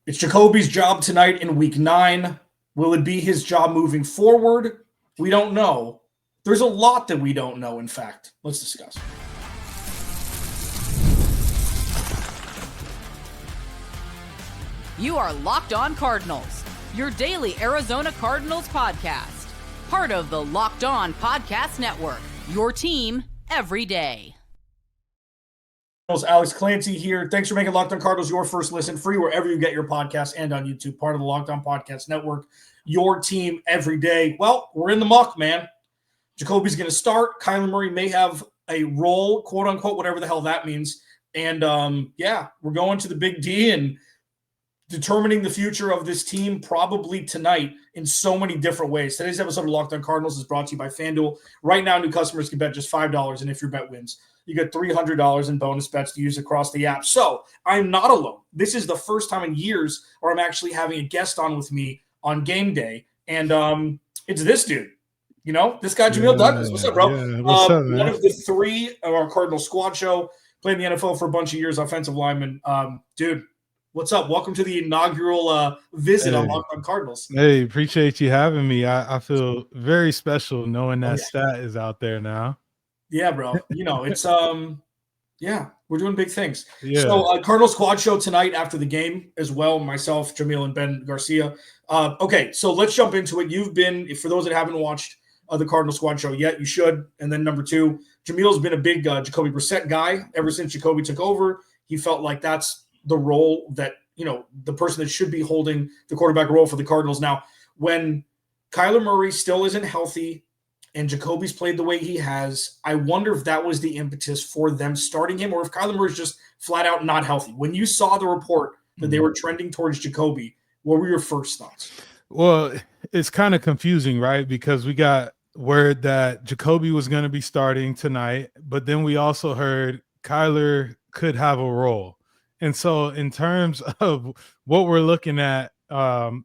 It's Jacoby's job tonight in week 9. Will it be his job moving forward? We don't know. There's a lot that we don't know, in fact. Let's discuss. You are Locked On Cardinals, your daily Arizona Cardinals podcast. Part of the Locked On Podcast Network, your team every day. Alex Clancy here. Thanks for making Locked On Cardinals your first listen, free wherever you get your podcasts and on YouTube, part of the Locked On Podcast Network, your team every day. Well, we're in the muck, man. Jacoby's going to start. Kyler Murray may have a role, quote unquote, whatever the hell that means. And we're going to the big D and determining the future of this team probably tonight in so many different ways. Today's episode of Locked On Cardinals is brought to you by FanDuel. Right now, new customers can bet just $5, and if your bet wins, you get $300 in bonus bets to use across the app. So I'm not alone. This is the first time in years where I'm actually having a guest on with me on game day. And it's this dude, this guy, Jamil Douglas. What's up, bro? Yeah, what's up, man? One of the 3 of our Cardinal squad show, played in the NFL for a bunch of years, offensive lineman. Dude, what's up? Welcome to the inaugural visit on Locked On Cardinals. Hey, appreciate you having me. I feel very special knowing that stat is out there now. Yeah, bro. It's we're doing big things. Yeah. So Cardinal squad show tonight after the game as well. Myself, Jamil, and Ben Garcia. Okay, so let's jump into it. You've been, for those that haven't watched the Cardinal squad show yet, you should. And then number 2, Jamil's been a big Jacoby Brissett guy ever since Jacoby took over. He felt like that's the role that, the person that should be holding the quarterback role for the Cardinals. Now, when Kyler Murray still isn't healthy and Jacoby's played the way he has, I wonder if that was the impetus for them starting him, or if Kyler Murray's just flat out not healthy. When you saw the report that they were trending towards Jacoby, what were your first thoughts? Well, it's kind of confusing, right? Because we got word that Jacoby was going to be starting tonight, but then we also heard Kyler could have a role. And so in terms of what we're looking at,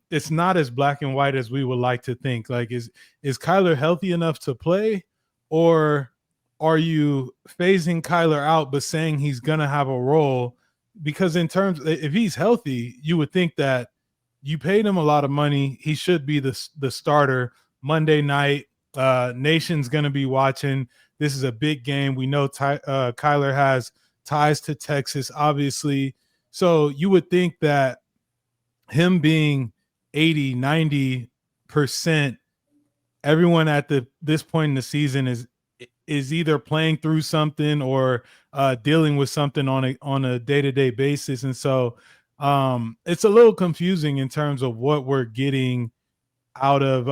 it's not as black and white as we would like to think. Like, is Kyler healthy enough to play, or are you phasing Kyler out but saying he's going to have a role? Because in terms, if he's healthy, you would think that you paid him a lot of money. He should be the starter Monday night. Nation's going to be watching. This is a big game. We know Kyler has ties to Texas, obviously. So you would think that him being 80, 90%, everyone at this point in the season is either playing through something or dealing with something on a day-to-day basis. And so it's a little confusing in terms of what we're getting out of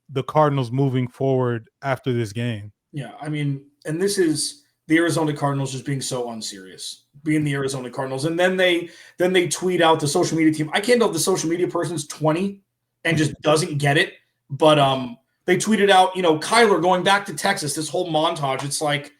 the Cardinals moving forward after this game. Yeah, I mean, and this is the Arizona Cardinals just being so unserious, being the Arizona Cardinals. And then they tweet out the social media team. I can't tell if the social media person's 20 and just doesn't get it. But they tweeted out, Kyler going back to Texas, this whole montage. It's like,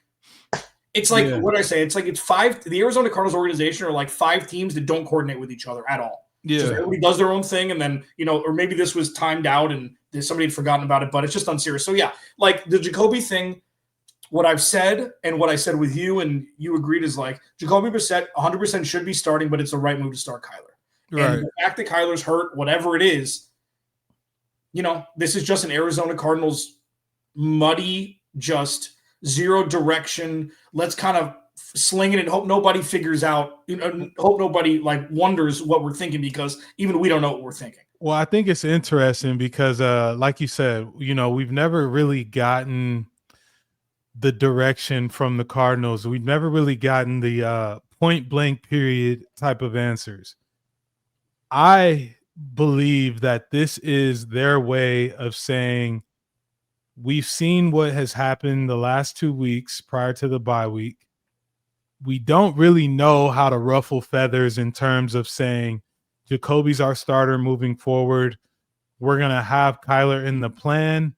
what did I say? It's like it's 5. The Arizona Cardinals organization are like 5 teams that don't coordinate with each other at all. Yeah. Just everybody does their own thing. And then, or maybe this was timed out and somebody had forgotten about it, but it's just unserious. So yeah, like the Jacoby thing, what I've said and what I said with you and you agreed is like Jacoby Brissett 100% should be starting, but it's the right move to start Kyler. Right. And the fact that Kyler's hurt, whatever it is, this is just an Arizona Cardinals muddy, just zero direction. Let's kind of sling it and hope nobody figures out, hope nobody wonders what we're thinking, because even we don't know what we're thinking. Well, I think it's interesting because like you said, we've never really gotten the direction from the Cardinals. We've never really gotten the point blank period type of answers. I believe that this is their way of saying, we've seen what has happened the last 2 weeks prior to the bye week. We don't really know how to ruffle feathers in terms of saying Jacoby's our starter moving forward. We're going to have Kyler in the plan,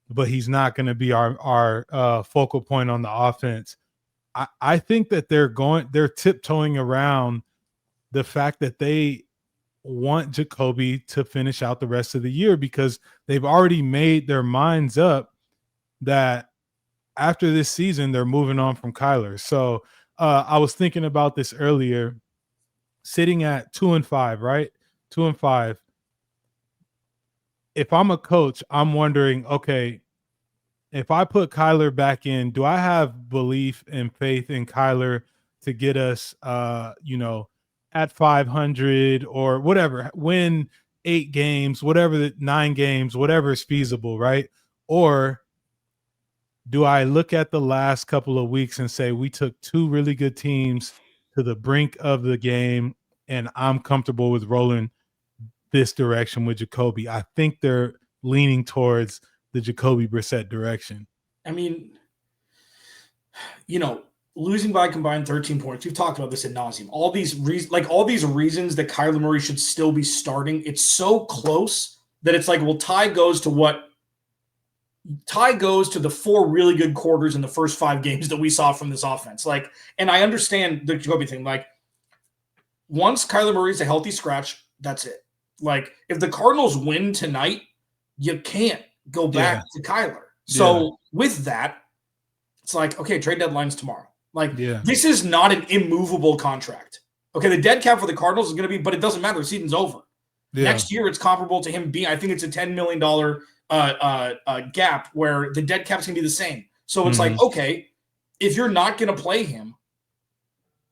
but he's not going to be our focal point on the offense. I think that they're tiptoeing around the fact that they want Jacoby to finish out the rest of the year, because they've already made their minds up that after this season, they're moving on from Kyler. So I was thinking about this earlier, sitting at 2-5, right? 2-5. If I'm a coach, I'm wondering, okay, if I put Kyler back in, do I have belief and faith in Kyler to get us, at 500 or whatever, win 8 games, whatever, 9 games, whatever is feasible, right? Or do I look at the last couple of weeks and say we took 2 really good teams to the brink of the game, and I'm comfortable with rolling this direction with Jacoby? I think they're leaning towards the Jacoby Brissett direction. I mean, losing by combined 13 points. We've talked about this ad nauseum. All these reasons that Kyler Murray should still be starting. It's so close that it's like, well, tie goes to the 4 really good quarters in the first 5 games that we saw from this offense. Like, and I understand the Jacoby thing. Like, once Kyler Murray's a healthy scratch, that's it. Like, if the Cardinals win tonight, you can't go back to Kyler. So with that, it's like, okay, trade deadline's tomorrow. Like, this is not an immovable contract. Okay, the dead cap for the Cardinals is going to be, but it doesn't matter. The season's over. Yeah. Next year, it's comparable to him being, I think it's a $10 million gap where the dead cap's going to be the same. So it's like, okay, if you're not going to play him,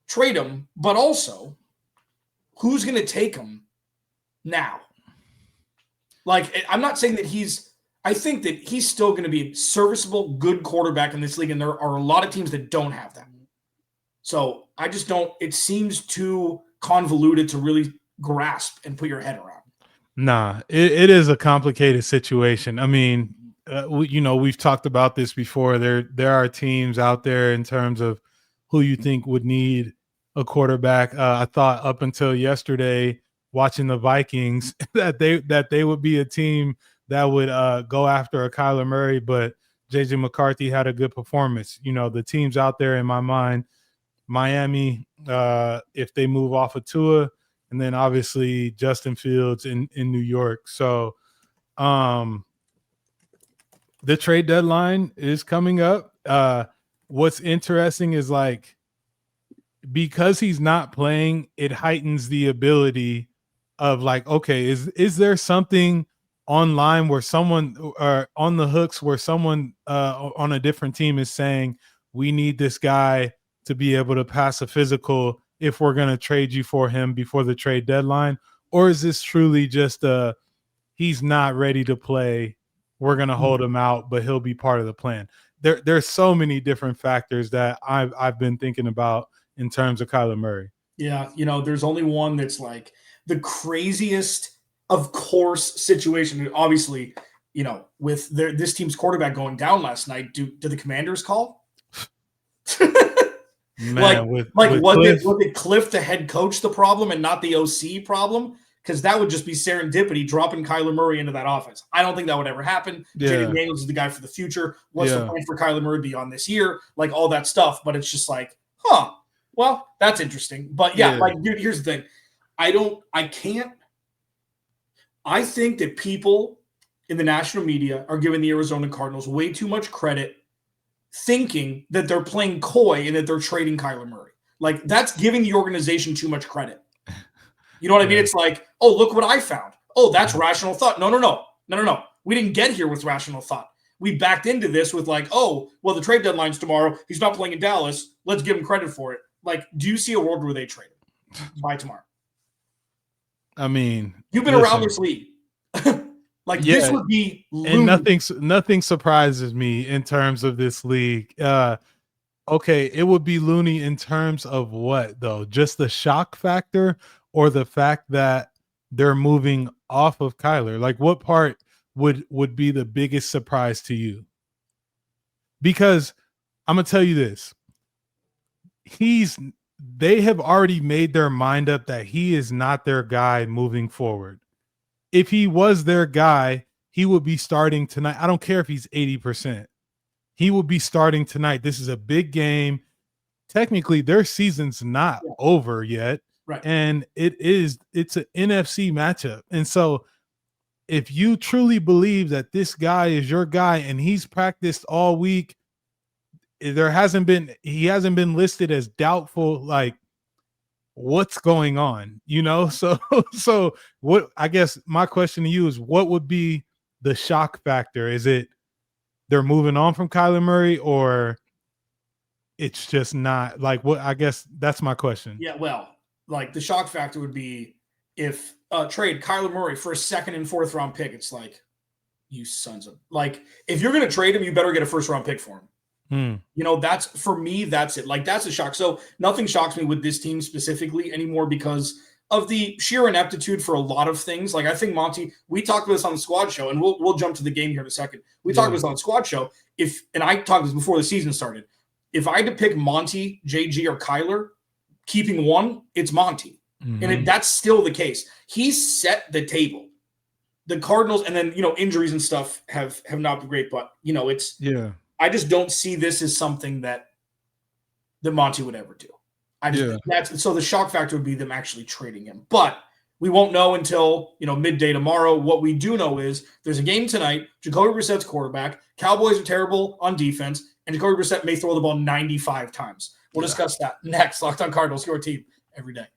trade him, but also, who's going to take him now? Like, I'm not saying that I think that he's still going to be a serviceable, good quarterback in this league, and there are a lot of teams that don't have that. So I just don't – it seems too convoluted to really grasp and put your head around. Nah, it is a complicated situation. I mean, we've talked about this before. There are teams out there in terms of who you think would need a quarterback. I thought up until yesterday, watching the Vikings, that they would be a team that would go after a Kyler Murray, but JJ McCarthy had a good performance. The teams out there in my mind, Miami, if they move off of Tua, and then obviously Justin Fields in New York. So the trade deadline is coming up. What's interesting is, like, because he's not playing, it heightens the ability of, like, okay, is there something online where someone or on the hooks where someone on a different team is saying, we need this guy to be able to pass a physical if we're going to trade you for him before the trade deadline? Or is this truly just he's not ready to play, we're going to hold him out, but he'll be part of the plan? There's so many different factors that I've been thinking about in terms of Kyler Murray. Yeah, there's only one that's like the craziest, of course, situation. Obviously, with this team's quarterback going down last night, do the Commanders call? Man, was it Cliff, the head coach, the problem and not the OC problem? Because that would just be serendipity, dropping Kyler Murray into that offense. I don't think that would ever happen. Jaden Daniels is the guy for the future. What's the plan for Kyler Murray beyond this year? Like, all that stuff. But it's just like, well, that's interesting. But like, dude, here's the thing. I think that people in the national media are giving the Arizona Cardinals way too much credit, thinking that they're playing coy and that they're trading Kyler Murray. Like, that's giving the organization too much credit. You know what I mean? It's like, oh, look what I found. Oh, that's rational thought. No. We didn't get here with rational thought. We backed into this with like, oh, well, the trade deadline's tomorrow. He's not playing in Dallas. Let's give him credit for it. Like, do you see a world where they trade him by tomorrow? I mean, you've been around this league. This would be loony. And nothing surprises me in terms of this league. Okay, it would be loony in terms of what, though? Just the shock factor, or the fact that they're moving off of Kyler? Like, what part would be the biggest surprise to you? Because I'm gonna tell you this. They have already made their mind up that he is not their guy moving forward. If he was their guy, he would be starting tonight. I don't care if he's 80%. He would be starting tonight. This is a big game. Technically, their season's not over yet. Right. And it's an NFC matchup. And so if you truly believe that this guy is your guy and he's practiced all week, he hasn't been listed as doubtful. Like, what's going on, so what, I guess my question to you is, what would be the shock factor? Is it they're moving on from Kyler Murray, or it's just not like what? I guess that's my question. Yeah, well, like the shock factor would be if trade Kyler Murray for a 2nd and 4th round pick. It's like, you sons of, like, if you're going to trade him, you better get a 1st round pick for him. That's, for me, that's it. Like, that's a shock. So nothing shocks me with this team specifically anymore because of the sheer ineptitude for a lot of things. Like, I think Monty, we talked about this on the squad show, and we'll jump to the game here in a second. We talked about this on the squad show. And I talked this before the season started. If I had to pick Monty, JG, or Kyler, keeping one, it's Monty. And that's still the case. He set the table. The Cardinals, and then, injuries and stuff have not been great, but, it's – I just don't see this as something that Monty would ever do. So the shock factor would be them actually trading him. But we won't know until, midday tomorrow. What we do know is there's a game tonight. Jacoby Brissett's quarterback. Cowboys are terrible on defense, and Jacoby Brissett may throw the ball 95 times. We'll discuss that next. Locked on Cardinals, your team every day.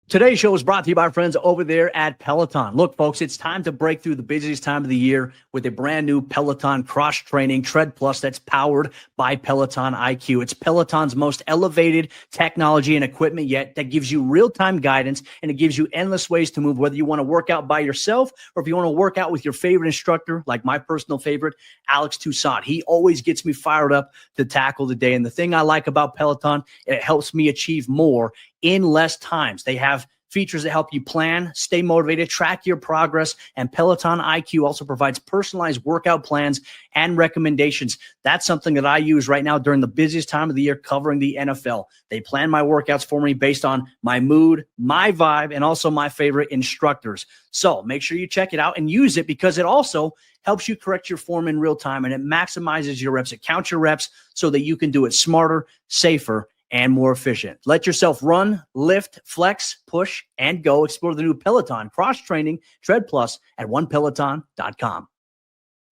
Today's show is brought to you by our friends over there at Peloton. Look, folks, it's time to break through the busiest time of the year with a brand new Peloton cross-training Tread Plus that's powered by Peloton IQ. It's Peloton's most elevated technology and equipment yet that gives you real-time guidance, and it gives you endless ways to move, whether you want to work out by yourself or if you want to work out with your favorite instructor, like my personal favorite, Alex Toussaint. He always gets me fired up to tackle the day. And the thing I like about Peloton, it helps me achieve more in less times. They have features that help you plan, stay motivated, track your progress, and Peloton IQ also provides personalized workout plans and recommendations. That's something that I use right now during the busiest time of the year covering the NFL. They plan my workouts for me based on my mood, my vibe, and also my favorite instructors. So make sure you check it out and use it because it also helps you correct your form in real time, and it maximizes your reps. It counts your reps so that you can do it smarter, safer, and more efficient. Let yourself run, lift, flex, push, and go. Explore the new Peloton cross-training Tread Plus at onepeloton.com.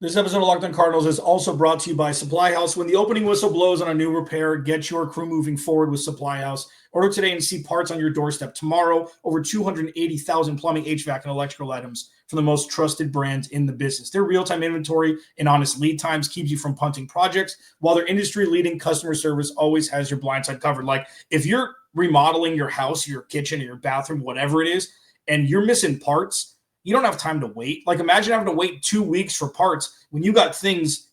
This episode of Locked on Cardinals is also brought to you by Supply House. When the opening whistle blows on a new repair, get your crew moving forward with Supply House. Order today and see parts on your doorstep tomorrow. Over 280,000 plumbing, HVAC, and electrical items from the most trusted brands in the business. Their real-time inventory and honest lead times keeps you from punting projects, while their industry-leading customer service always has your blind side covered. Like, if you're remodeling your house, your kitchen, or your bathroom, whatever it is, and you're missing parts, you don't have time to wait. Like, imagine having to wait 2 weeks for parts when you got things,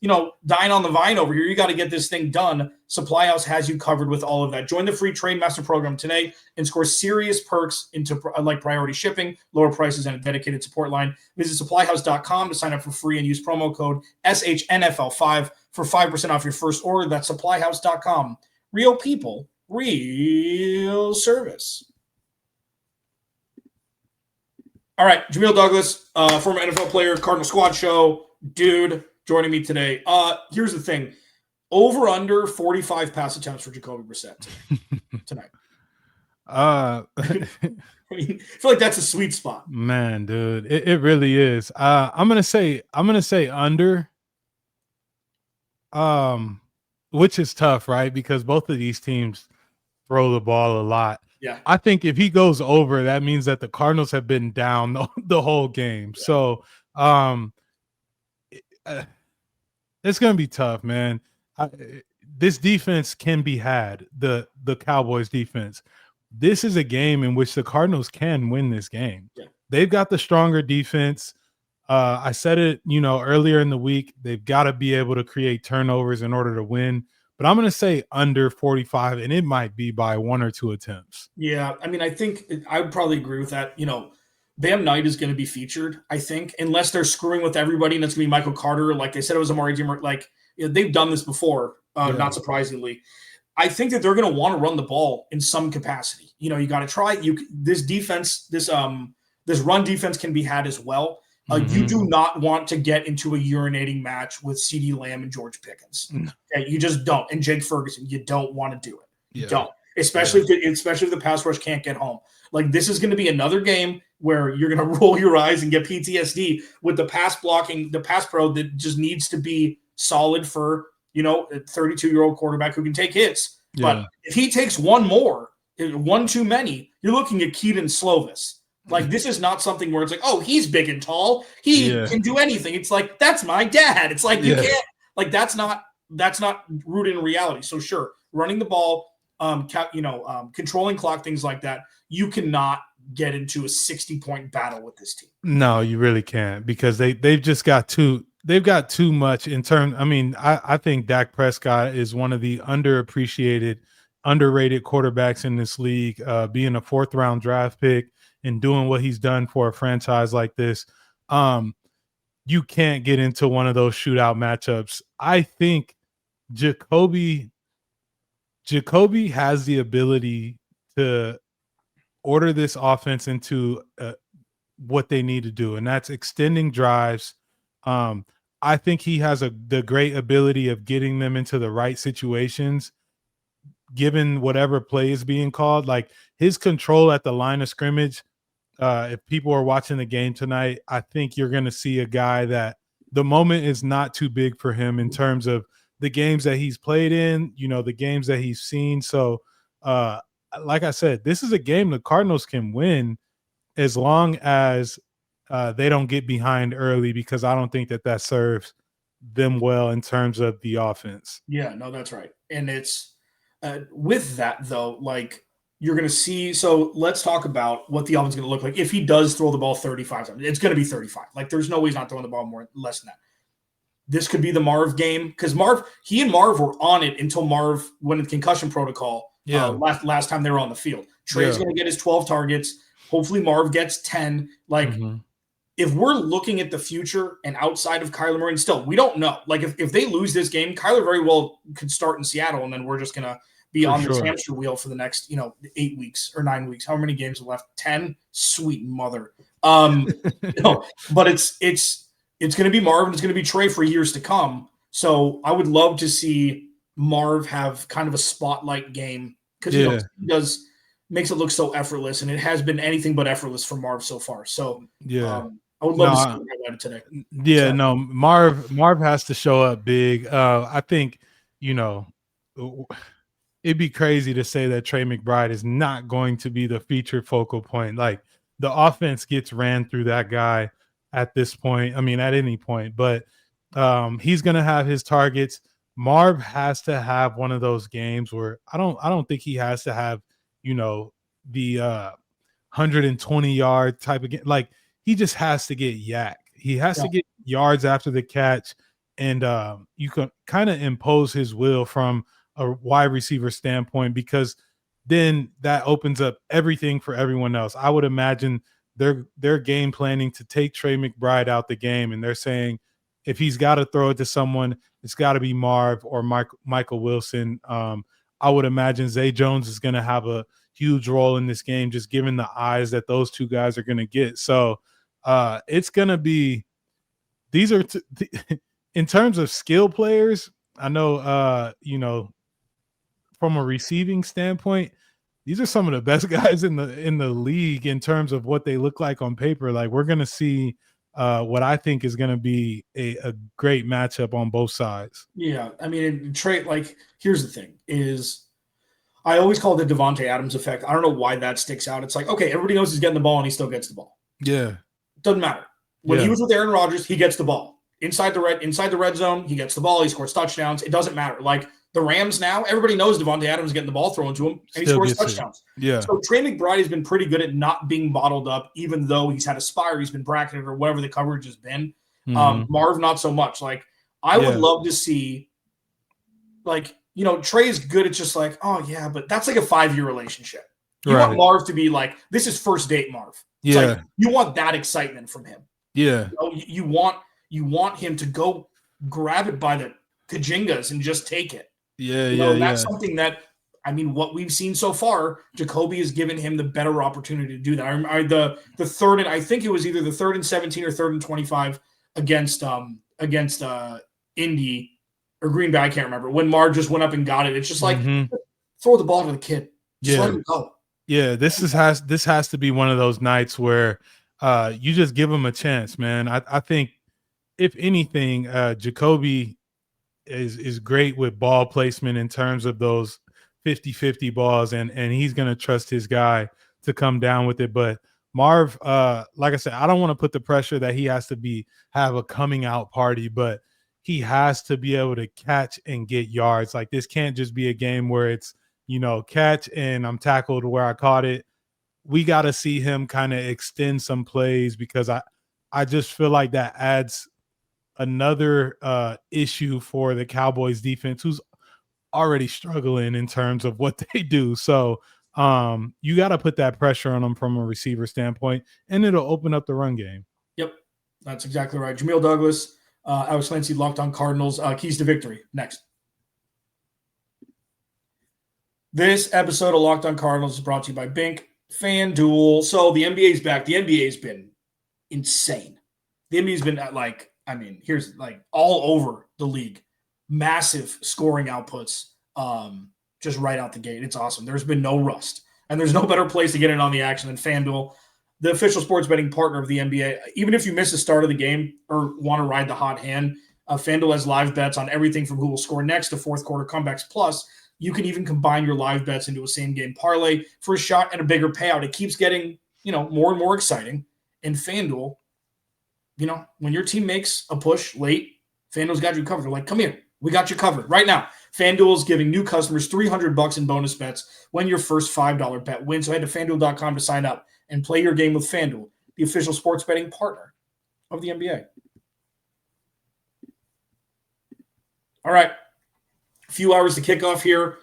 dying on the vine over here. You got to get this thing done. Supply House has you covered with all of that. Join the free Train Master program today and score serious perks into like priority shipping, lower prices, and a dedicated support line. Visit supplyhouse.com to sign up for free and use promo code SHNFL5 for 5% off your first order. That's supplyhouse.com. Real people, real service. All right, Jamil Douglas, former NFL player, Cardinal Squad Show, dude, joining me today. Here's the thing. Over under 45 pass attempts for Jacoby Brissett tonight. I feel like that's a sweet spot. Man, dude, it really is. I'm gonna say under. Which is tough, right? Because both of these teams throw the ball a lot. Yeah. I think if he goes over, that means that the Cardinals have been down the whole game. Yeah. So it's going to be tough, man. This defense can be had, the Cowboys defense. This is a game in which the Cardinals can win this game. Yeah. They've got the stronger defense. I said it, earlier in the week. They've got to be able to create turnovers in order to win. But I'm going to say under 45, and it might be by 1 or 2 attempts. Yeah, I mean, I think I would probably agree with that. Bam Knight is going to be featured, I think, unless they're screwing with everybody, and it's going to be Michael Carter. Like they said, it was Amari Jimmer. Like, they've done this before, not surprisingly. I think that they're going to want to run the ball in some capacity. You got to try. This defense, this run defense can be had as well. You do not want to get into a urinating match with CeeDee Lamb and George Pickens. Okay, you just don't. And Jake Ferguson, you don't want to do it. You don't. Especially if the pass rush can't get home. Like, this is going to be another game where you're going to roll your eyes and get PTSD with the pass blocking, the pass pro that just needs to be solid for a 32-year-old quarterback who can take hits. Yeah. But if he takes one too many, you're looking at Keaton Slovis. Like, this is not something where it's like, oh, he's big and tall. He can do anything. It's like, that's my dad. It's like, you can't, like, that's not rooted in reality. So sure, running the ball, controlling clock, things like that, you cannot get into a 60-point battle with this team. No, you really can't, because they've got too much in terms. I mean, I think Dak Prescott is one of the underappreciated, underrated quarterbacks in this league, being a 4th round draft pick and doing what he's done for a franchise like this. You can't get into one of those shootout matchups. I think Jacoby has the ability to order this offense into what they need to do, and that's extending drives. I think he has the great ability of getting them into the right situations, given whatever play is being called. Like, his control at the line of scrimmage, if people are watching the game tonight, I think you're going to see a guy that the moment is not too big for him in terms of the games that he's played in, the games that he's seen. So, like I said, this is a game the Cardinals can win as long as they don't get behind early, because I don't think that serves them well in terms of the offense. Yeah, no, that's right. And it's with that, though, like, you're going to see. So let's talk about what the offense is going to look like if he does throw the ball 35 times. It's going to be 35. Like, there's no way he's not throwing the ball less than that. This could be the Marv game, because he and Marv were on it until Marv went in concussion protocol. Last time they were on the field. Trey's going to get his 12 targets. Hopefully Marv gets 10. Like, if we're looking at the future and outside of Kyler Murray, and still, we don't know. Like, if they lose this game, Kyler very well could start in Seattle, and then we're just going to be on this hamster wheel for the next, 8 weeks or 9 weeks. How many games are left? 10? Sweet mother. But it's going to be Marv, and it's going to be Trey for years to come. So I would love to see Marv have kind of a spotlight game, because he does makes it look so effortless, and it has been anything but effortless for Marv so far. So I would love to see him today. Yeah, so. No, Marv has to show up big. I think, it'd be crazy to say that Trey McBride is not going to be the featured focal point. Like, the offense gets ran through that guy at this point. I mean, at any point, but he's going to have his targets. Marv has to have one of those games where I don't think he has to have, the 120-yard type of game. Like, he just has to get yak. He has to get yards after the catch, and you can kind of impose his will from a wide receiver standpoint, because then that opens up everything for everyone else. I would imagine they're game planning to take Trey McBride out the game, and they're saying if he's got to throw it to someone, it's got to be Marv or Michael Wilson. I would imagine Zay Jones is going to have a huge role in this game, just given the eyes that those two guys are going to get. So it's going to be – these are in terms of skill players, I know, from a receiving standpoint, these are some of the best guys in the league in terms of what they look like on paper. Like, we're going to see what I think is going to be a great matchup on both sides. Yeah, I mean, Trey, like, here's the thing is I always call it the Devontae Adams effect. I don't know why that sticks out. It's like, okay, everybody knows he's getting the ball, and he still gets the ball. Yeah. Doesn't matter. When he was with Aaron Rodgers, he gets the ball. Inside the red zone, he gets the ball. He scores touchdowns. It doesn't matter. Like, the Rams now, everybody knows Devontae Adams is getting the ball thrown to him, and he scores touchdowns. Yeah. So Trey McBride has been pretty good at not being bottled up, even though he's had a spire, he's been bracketed, or whatever the coverage has been. Marv, not so much. Like, I would love to see, like, Trey is good. It's just like, oh yeah, but that's like a 5-year relationship. You want Marv to be like, this is first date Marv. It's like, you want that excitement from him. Yeah. You want him to go grab it by the kajingas and just take it. That's something that, I mean, what we've seen so far, Jacoby has given him the better opportunity to do that. The third, and I think it was either the 3rd and 17 or 3rd and 25 against Indy or Green Bay, I can't remember. When Marv just went up and got it, it's just like, throw the ball to the kid. Just let him go. Yeah, this has to be one of those nights where you just give him a chance, man. I think if anything, Jacoby is great with ball placement in terms of those 50-50 balls, and he's going to trust his guy to come down with it. But Marv, like I said, I don't want to put the pressure that he has to have a coming out party, but he has to be able to catch and get yards. Like, this can't just be a game where it's, catch and I'm tackled where I caught it. We got to see him kind of extend some plays, because I just feel like that adds another issue for the Cowboys defense, who's already struggling in terms of what they do. So you got to put that pressure on them from a receiver standpoint, and it'll open up the run game. Yep, that's exactly right. Jamil Douglas, Alex Clancy, Locked On Cardinals, keys to victory. Next. This episode of Locked On Cardinals is brought to you by Bink, FanDuel. So the NBA's back. The NBA's been insane. The NBA's been here's all over the league. Massive scoring outputs just right out the gate. It's awesome. There's been no rust. And there's no better place to get in on the action than FanDuel, the official sports betting partner of the NBA. Even if you miss the start of the game or want to ride the hot hand, FanDuel has live bets on everything from who will score next to fourth quarter comebacks. Plus, you can even combine your live bets into a same-game parlay for a shot at a bigger payout. It keeps getting, more and more exciting. And FanDuel, when your team makes a push late, FanDuel's got you covered. They're like, come here. We got you covered right now. FanDuel is giving new customers $300 in bonus bets when your first $5 bet wins. So head to FanDuel.com to sign up and play your game with FanDuel, the official sports betting partner of the NBA. All right. A few hours to kick off here. A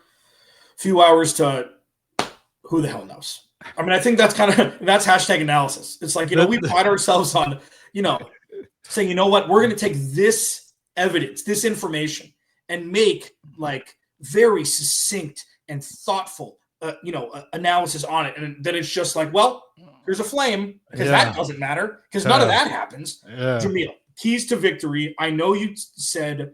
few hours to who the hell knows. I mean, I think that's that's hashtag analysis. It's like, we pride ourselves on, saying, what, we're going to take this evidence, this information, and make very succinct and thoughtful, analysis on it. And then it's just like, well, here's a flame, because that doesn't matter, because none of that happens. Yeah. Jamil, keys to victory. I know you said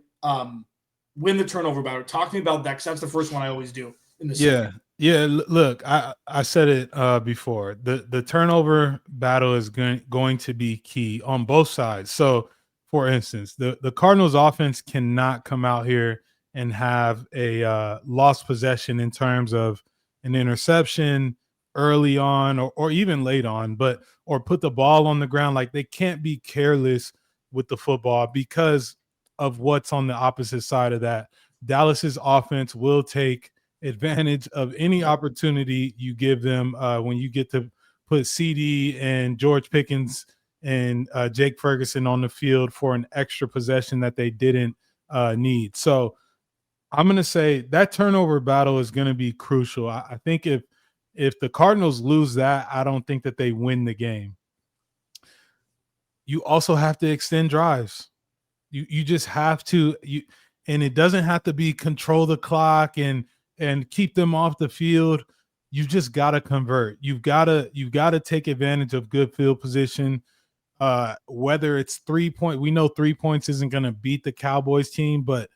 win the turnover battle. Talk to me about that, because that's the first one I always do in this. Yeah. Segment. Yeah, look, I said it before. The turnover battle is going to be key on both sides. So, for instance, the Cardinals offense cannot come out here and have a lost possession in terms of an interception early on or even late on, or put the ball on the ground. Like, they can't be careless with the football because of what's on the opposite side of that. Dallas's offense will take advantage of any opportunity you give them when you get to put CD and George Pickens and Jake Ferguson on the field for an extra possession that they didn't need. So I'm going to say that turnover battle is going to be crucial. I think if the Cardinals lose that, I don't think that they win the game. You also have to extend drives. You just have to, and it doesn't have to be control the clock and keep them off the field. You just got to convert. You've got to take advantage of good field position. Whether it's 3 point, we know 3 points isn't going to beat the Cowboys team, but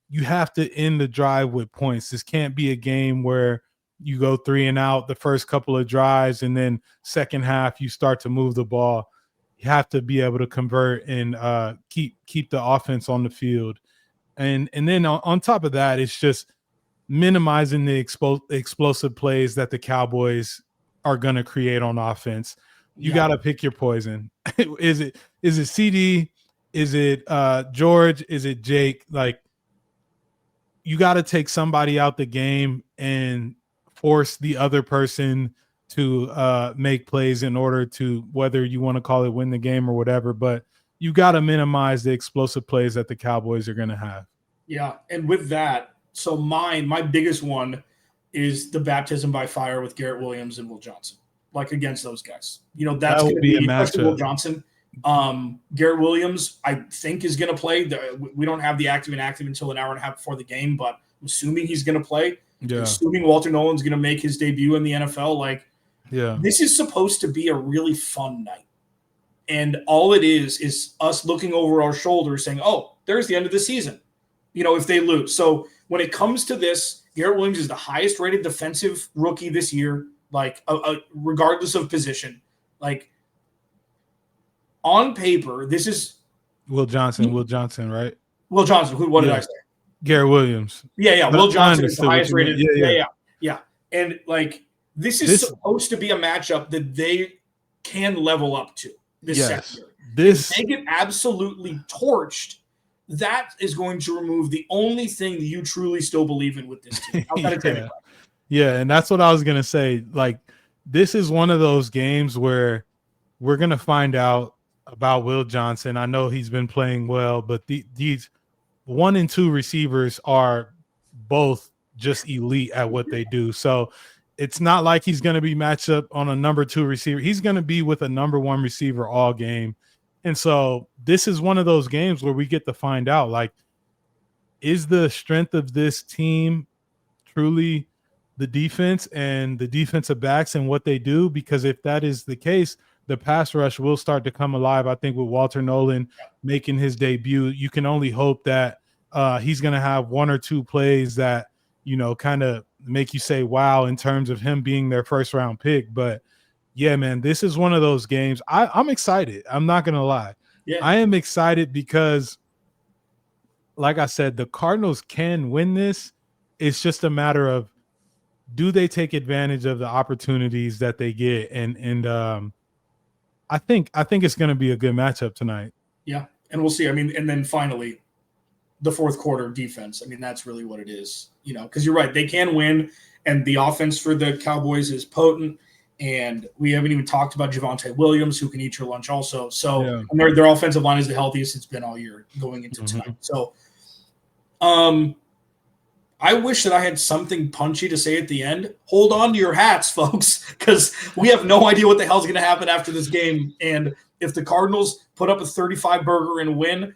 you have to end the drive with points. This can't be a game where you go 3 and out the first couple of drives, and then second half you start to move the ball. You have to be able to convert and keep the offense on the field. And then on top of that, it's just minimizing the explosive plays that the Cowboys are going to create on offense. You got to pick your poison. Is it CD? Is it George? Is it Jake? Like, you got to take somebody out the game and force the other person to make plays in order to, whether you want to call it win the game or whatever, but you got to minimize the explosive plays that the Cowboys are going to have. Yeah, and with that, so my biggest one is the baptism by fire with Garrett Williams and Will Johnson, against those guys. That's going to be a matchup. Will Johnson. Garrett Williams, I think, is going to play. We don't have the active until an hour and a half before the game, but I'm assuming he's going to play. Yeah. Assuming Walter Nolan's going to make his debut in the NFL. This is supposed to be a really fun night. And all it is us looking over our shoulders saying, oh, there's the end of the season, if they lose. So when it comes to this, Garrett Williams is the highest rated defensive rookie this year, regardless of position. On paper, this is Will Johnson, right? Will Johnson. What did I say? Garrett Williams. Yeah. But Will I Johnson is the understood what highest you meant. rated. Yeah. And like this is supposed to be a matchup that they can level up to this secondary. If they get absolutely torched, that is going to remove the only thing that you truly still believe in with this team. Yeah, and that's what I was gonna say. Like, this is one of those games where we're gonna find out about Will Johnson. I know he's been playing well, but these 1 and 2 receivers are both just elite at what they do. So it's not like he's going to be matched up on a number 2 receiver. He's going to be with a number 1 receiver all game. And so this is one of those games where we get to find out, like, is the strength of this team truly the defense and the defensive backs and what they do? Because if that is the case, the pass rush will start to come alive. I think with Walter Nolan making his debut, you can only hope that he's going to have 1 or 2 plays that, kind of make you say, wow, in terms of him being their first round pick. But yeah, man, this is one of those games. I'm excited. I'm not going to lie. Yeah. I am excited because, like I said, the Cardinals can win this. It's just a matter of, do they take advantage of the opportunities that they get? And I think it's going to be a good matchup tonight. Yeah, and we'll see. I mean, and then finally, the fourth quarter defense. I mean, that's really what it is, because you're right. They can win, and the offense for the Cowboys is potent. And we haven't even talked about Javonte Williams, who can eat your lunch also. So and their offensive line is the healthiest it's been all year going into tonight. So I wish that I had something punchy to say at the end. Hold on to your hats, folks, because we have no idea what the hell's going to happen after this game. And if the Cardinals put up a 35-burger and win,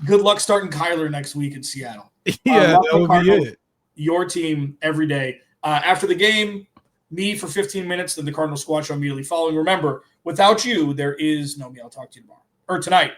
good luck starting Kyler next week in Seattle. Yeah, that would Cardinals, be it. Your team every day. After the game, me for 15 minutes, then the Cardinal Squad Show immediately following. Remember, without you, there is no me. I'll talk to you tomorrow. Or tonight.